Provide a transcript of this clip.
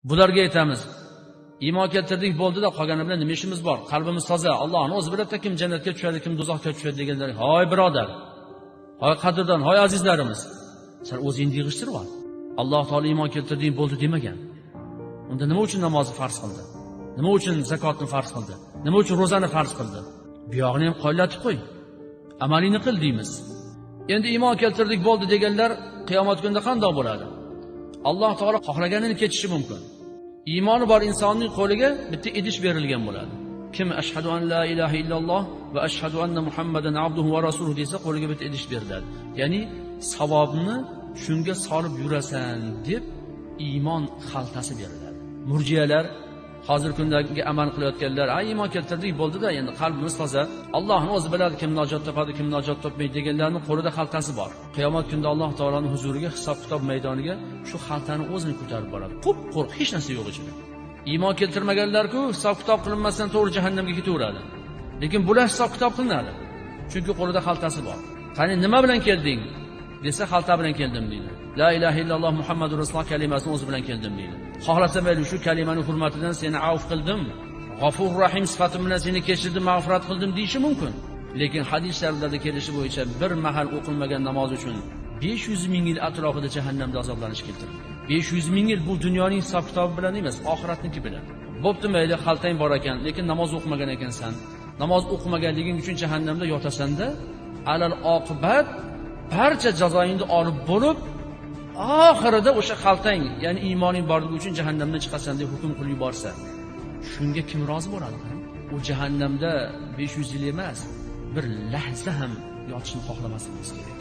Bularga aytamiz, iymon keltirdik bo'ldi-da, qolgani bilan nima ishimiz bor? Qalbimiz toza. Allohning o'zi biladi kim jannatga tushadi, kim do'zaxga tushadi deganlar. Hoy birodar, hoy qadrdon, hoy azizlarimiz. Sen o'zingni yig'ishtirib ol. Alloh taolo iymon keltirding bo'ldi demagan. Unda nima uchun namozni farz qildi? Nima uchun zakotni farz qildi? Nima uchun ro'zani farz qildi? Bu yo'g'ini ham qo'llatib qo'y. Amalini qil deymiz. Endi iymon keltirdik bo'ldi deganlar qiyomat kunida qanday bo'ladi? Alloh taolo xohlaganini kechishi mumkin. Iymoni bor insonning qo'liga bitta idish berilgan bo'ladi. Kim ashhadu an la ilaha illalloh va ashhadu anna Muhammadan abduhu va rasuluhu desa qo'liga bitta idish beriladi. Ya'ni savobni shunga solib yurasan deb iymon xaltasi beriladi. Murjiyalar hozir kundagi amal qilayotganlar, iymon keltirdik bo'ldi-da, endi qalbimiz toza. Allohning o'zi biladi kim najot topadi, kim najot topmaydi deganlarning qo'lida xaltasi bor. Qiyomat kunida Alloh taoloning huzuriga, hisob-kitob maydoniga shu xaltani o'zini ko'tarib boradi. Qup-quruq, hech narsa yo'q ichida. Iymon keltirmaganlar-ku hisob-kitob qilinmasdan to'g'ri jahannamga ketaveradi. Lekin bular hisob-kitob qilinadi. Chunki qo'lida xaltasi bor. Qani nima bilan kelding? Desa xalta bilan keldim deydi. La ilaha illalloh Muhammadur rasululloh kalimasini o'zi bilan keldim deydi. Xohlasa mayli shu kalimaning hurmatidan seni avf qildim, G'afur Rahim sifati bilan seni kechirdim, mag'firat qildim deyishi mumkin. Lekin hadislarda kelishi bo'yicha bir mahal o'qilmagan namoz uchun 500 ming yil atrofida jahannamda azoblanish keltirilgan. 500 ming yil bu dunyoning hisob-kitobi bilan emas, oxiratniki bilan. Bo'pti mayli xaltang bor ekan, lekin namoz o'qimagan ekansan. Namoz o'qimaganliging uchun jahannamda yotasan-da, alal oqibat barcha jazoingni olib bo'lib, oxirida o'sha xaltang, ya'ni iymoning borligi uchun jahannamdan chiqasan deb hukm qilib yuborsa, shunga kim rozi bo'ladi? U jahannamda 500 yil emas, bir lahza ham yotishni xohlamasligimiz kerak.